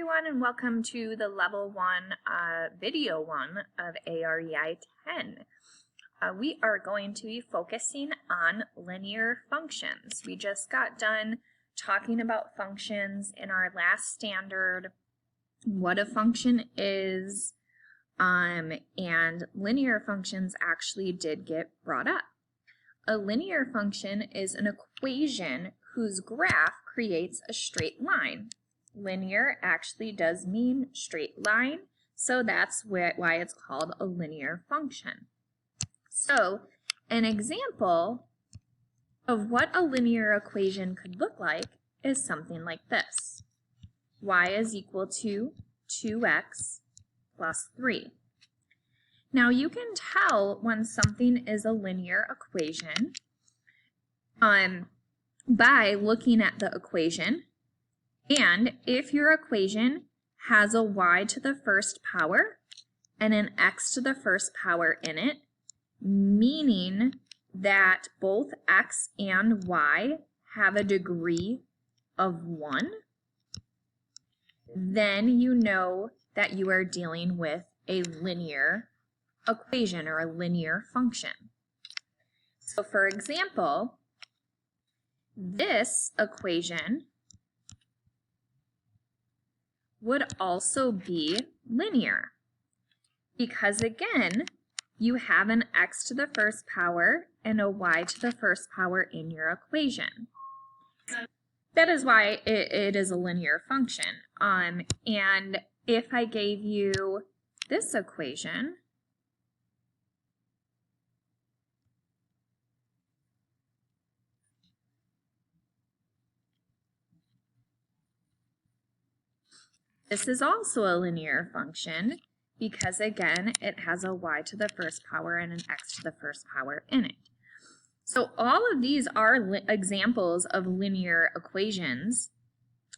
everyone, and welcome to the Level 1 Video 1 of A.REI.10. We are going to be focusing on linear functions. We just got done talking about functions in our last standard, what a function is, and linear functions actually did get brought up. A linear function is an equation whose graph creates a straight line. Linear actually does mean straight line, so that's why it's called a linear function. So, an example of what a linear equation could look like is something like this. Y is equal to 2x plus 3. Now you can tell when something is a linear equation by looking at the equation, and if your equation has a y to the first power and an x to the first power in it, meaning that both x and y have a degree of 1, then you know that you are dealing with a linear equation or a linear function. So for example, this equation would also be linear because again, you have an x to the first power and a y to the first power in your equation. That is why it is a linear function. And if I gave you this equation, this is also a linear function because, again, it has a y to the first power and an x to the first power in it. So all of these are examples of linear equations.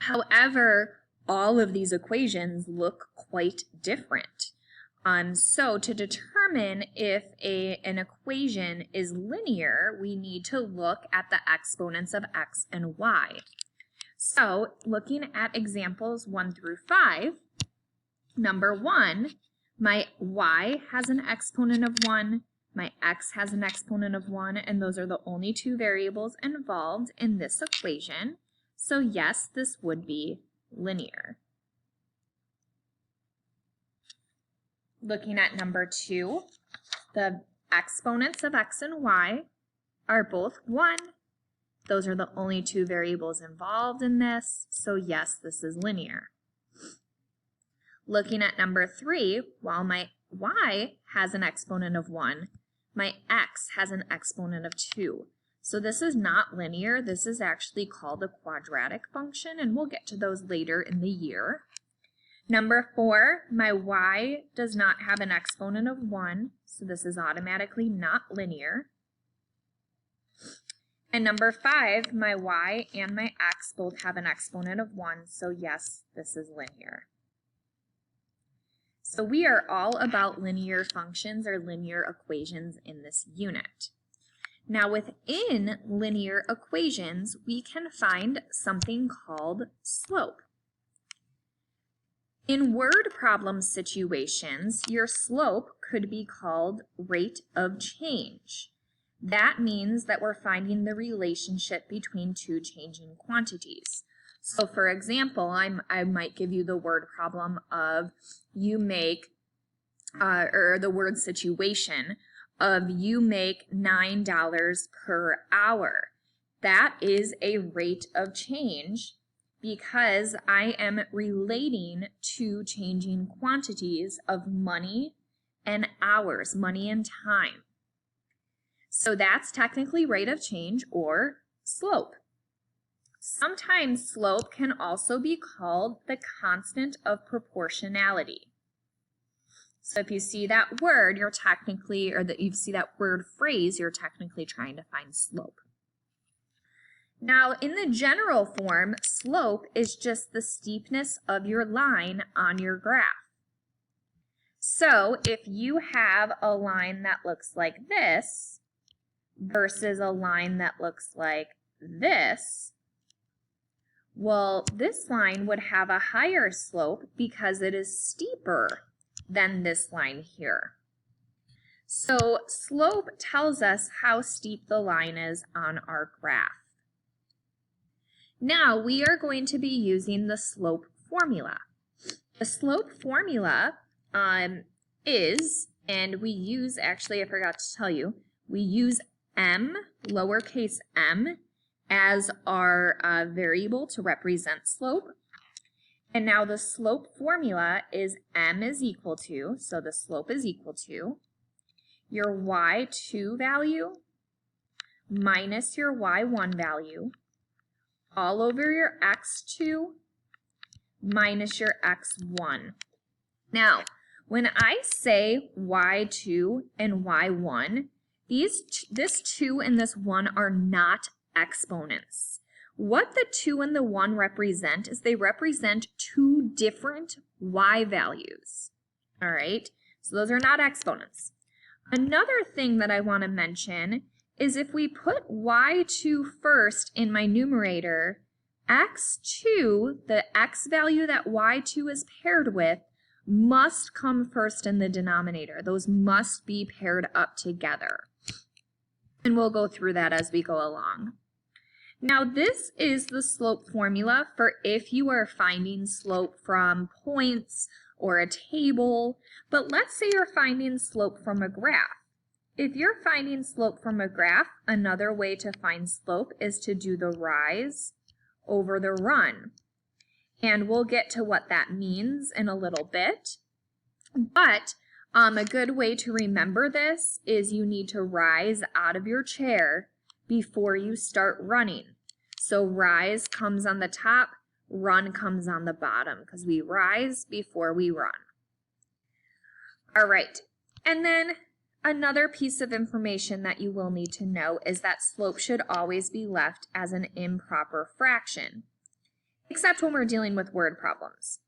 However, all of these equations look quite different. So to determine if an equation is linear, we need to look at the exponents of x and y. So, looking at examples 1 through 5, number 1, my y has an exponent of 1, my x has an exponent of 1, and those are the only two variables involved in this equation. So yes, this would be linear. Looking at number 2, the exponents of x and y are both 1. Those are the only two variables involved in this, so yes, this is linear. Looking at number 3, while my y has an exponent of 1, my x has an exponent of 2. So this is not linear, this is actually called a quadratic function, and we'll get to those later in the year. Number 4, my y does not have an exponent of 1, so this is automatically not linear. And number 5, my y and my x both have an exponent of 1, so yes, this is linear. So we are all about linear functions or linear equations in this unit. Now within linear equations, we can find something called slope. In word problem situations, your slope could be called rate of change. That means that we're finding the relationship between two changing quantities. So for example, I might give you the word problem of you make, or the word situation of you make $9 per hour. That is a rate of change because I am relating two changing quantities of money and hours, money and time. So that's technically rate of change or slope. Sometimes slope can also be called the constant of proportionality. So if you see that word, you're technically, or that you see that word phrase, you're technically trying to find slope. Now, in the general form, slope is just the steepness of your line on your graph. So if you have a line that looks like this, versus a line that looks like this, Well, this line would have a higher slope because it is steeper than this line here. So slope tells us how steep the line is on our graph. Now we are going to be using the slope formula. The slope formula is, and we use, actually I forgot to tell you, we use m, lowercase m, as our variable to represent slope. And now the slope formula is m is equal to, so the slope is equal to, your y2 value minus your y1 value all over your x2 minus your x1. Now, when I say y2 and y1, this 2 and this 1 are not exponents. What the 2 and the 1 represent is they represent two different y values. All right, so those are not exponents. Another thing that I want to mention is if we put y2 first in my numerator, x2, the x value that y2 is paired with, must come first in the denominator. Those must be paired up together. And we'll go through that as we go along. Now this is the slope formula for if you are finding slope from points or a table, but let's say you're finding slope from a graph. If you're finding slope from a graph, another way to find slope is to do the rise over the run. And we'll get to what that means in a little bit. But a good way to remember this is you need to rise out of your chair before you start running. So rise comes on the top, run comes on the bottom, because we rise before we run. All right, and then another piece of information that you will need to know is that slope should always be left as an improper fraction, except when we're dealing with word problems.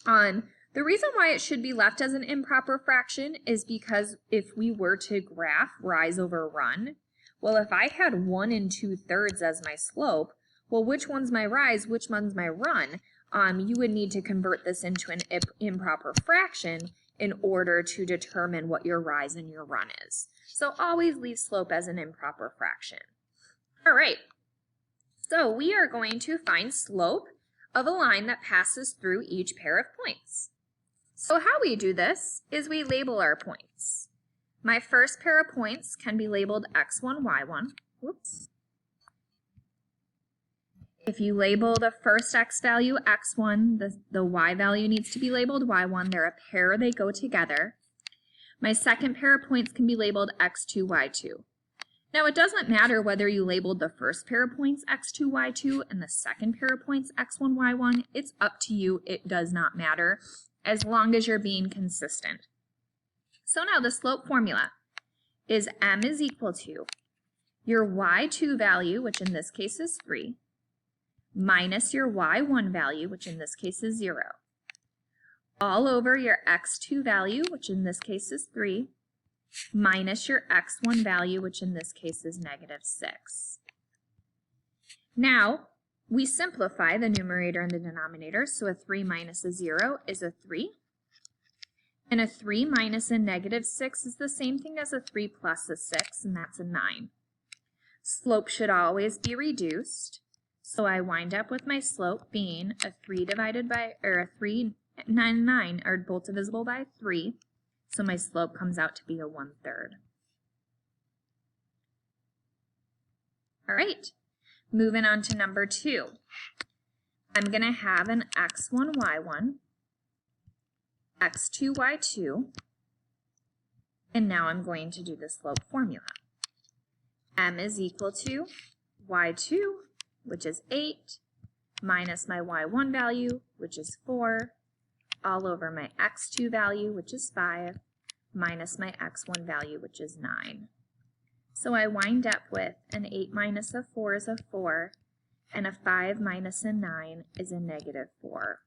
The reason why it should be left as an improper fraction is because if we were to graph rise over run, well, if I had 1 2/3 as my slope, well, which one's my rise, which one's my run? You would need to convert this into an improper fraction in order to determine what your rise and your run is. So always leave slope as an improper fraction. All right, so we are going to find slope of a line that passes through each pair of points. So how we do this is we label our points. My first pair of points can be labeled x1, y1. Whoops. If you label the first x value x1, the y value needs to be labeled y1. They're a pair, they go together. My second pair of points can be labeled x2, y2. Now it doesn't matter whether you labeled the first pair of points x2, y2 and the second pair of points x1, y1. It's up to you. It does not matter as long as you're being consistent. So now the slope formula is m is equal to your y2 value, which in this case is 3, minus your y1 value, which in this case is 0, all over your x2 value, which in this case is 3, minus your x1 value, which in this case is -6. Now, we simplify the numerator and the denominator, so a 3 minus a 0 is a 3. And a 3 minus a -6 is the same thing as a 3 plus a 6, and that's a 9. Slope should always be reduced, so I wind up with my slope being a 3 divided by, or a 3 and 9 are both divisible by 3, so my slope comes out to be a 1/3. All right, moving on to number 2. I'm going to have an x1, y1, x2, y2, and now I'm going to do the slope formula. M is equal to y2, which is 8, minus my y1 value, which is 4, all over my x2 value, which is 5, minus my x1 value, which is 9. So I wind up with an 8 minus a 4 is a 4, and a 5 minus a 9 is a -4.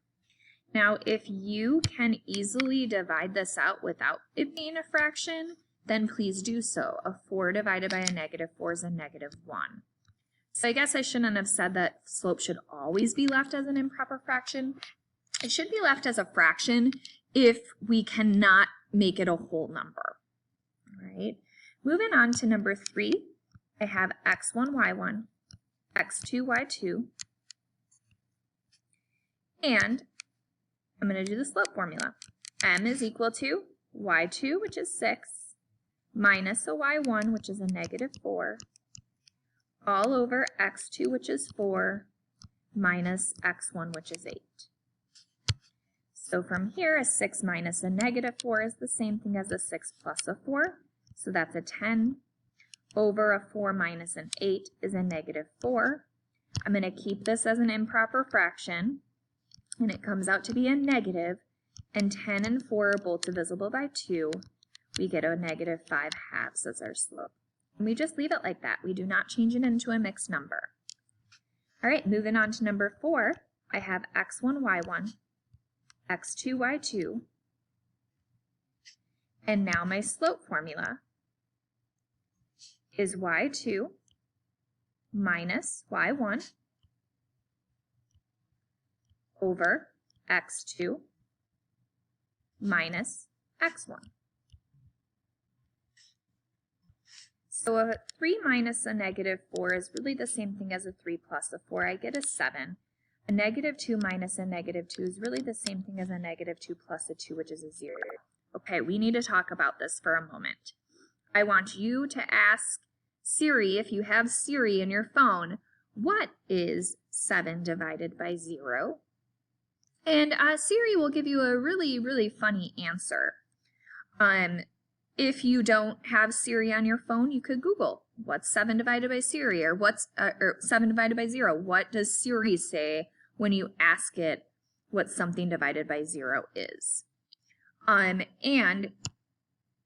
Now, if you can easily divide this out without it being a fraction, then please do so. A 4 divided by a -4 is a -1. So I guess I shouldn't have said that slope should always be left as an improper fraction. It should be left as a fraction if we cannot make it a whole number. All right. Moving on to number 3, I have x1, y1, x2, y2, and I'm going to do the slope formula. M is equal to y2, which is 6, minus a y1, which is a negative 4, all over x2, which is 4, minus x1, which is 8. So from here, a 6 minus a negative 4 is the same thing as a 6 plus a 4. So that's a 10 over a 4 minus an 8 is a negative 4. I'm going to keep this as an improper fraction, and it comes out to be a negative, and 10 and 4 are both divisible by 2. We get a negative 5 halves as our slope. And we just leave it like that. We do not change it into a mixed number. All right, moving on to number 4, I have x1, y1, x2, y2, and now my slope formula is y2 minus y1 over x2 minus x1. So a 3 minus a negative 4 is really the same thing as a 3 plus a 4. I get a 7. A negative 2 minus a negative 2 is really the same thing as a negative 2 plus a 2, which is a 0. Okay, we need to talk about this for a moment. I want you to ask Siri, if you have Siri in your phone, what is 7 divided by 0? And Siri will give you a really, really funny answer. If you don't have Siri on your phone, you could Google, what's 7 divided by Siri, or what's 7 divided by 0? What does Siri say when you ask it what something divided by 0 is? And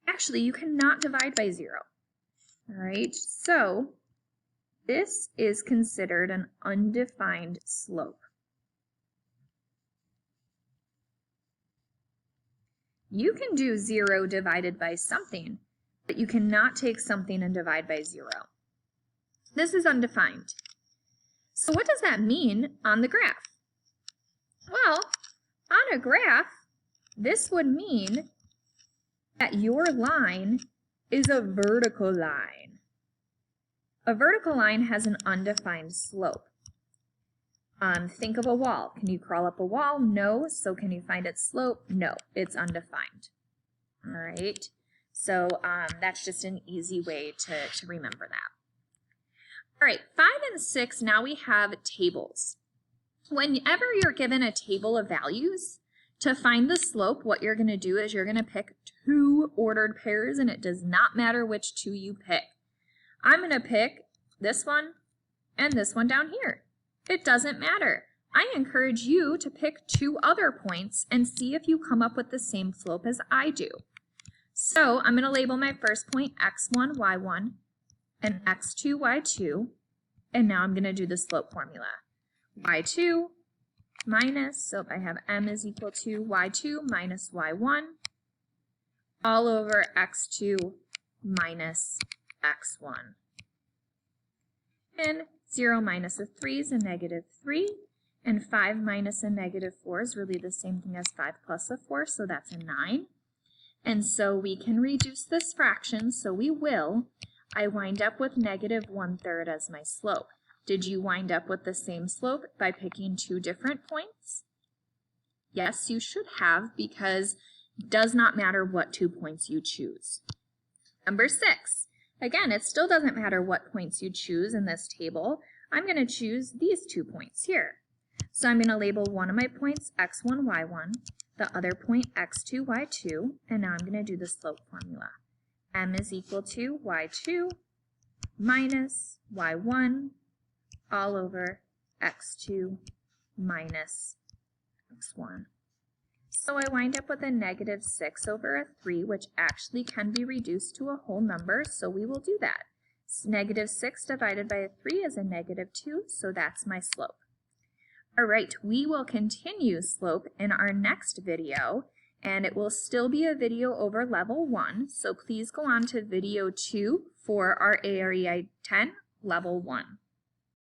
actually, you cannot divide by 0. All right, so this is considered an undefined slope. You can do 0 divided by something, but you cannot take something and divide by 0. This is undefined. So what does that mean on the graph? Well, on a graph, this would mean that your line is a vertical line. A vertical line has an undefined slope. Think of a wall. Can you crawl up a wall? No. So can you find its slope? No. It's undefined. All right. So that's just an easy way to remember that. All right, 5 and 6, now we have tables. Whenever you're given a table of values, to find the slope, what you're going to do is you're going to pick 2 ordered pairs, and it does not matter which 2 you pick. I'm going to pick this one and this one down here. It doesn't matter. I encourage you to pick 2 other points and see if you come up with the same slope as I do. So I'm going to label my first point x1, y1, and x2, y2, and now I'm going to do the slope formula. y2 minus, so I have m is equal to y2 minus y1, all over x2 minus x1. And 0 minus a 3 is a negative 3, and 5 minus a negative 4 is really the same thing as 5 plus a 4, so that's a 9. And so we can reduce this fraction, so we will. I wind up with negative 1/3 as my slope. Did you wind up with the same slope by picking 2 different points? Yes, you should have, because it does not matter what 2 points you choose. Number 6. Again, it still doesn't matter what points you choose in this table. I'm going to choose these 2 points here. So I'm going to label one of my points x1, y1, the other point x2, y2, and now I'm going to do the slope formula. M is equal to y2 minus y1 all over x2 minus x1. So I wind up with a negative 6 over a 3, which actually can be reduced to a whole number, so we will do that. Negative 6 divided by a 3 is a negative 2, so that's my slope. All right, we will continue slope in our next video, and it will still be a video over level 1, so please go on to video 2 for our A.REI.10 level 1.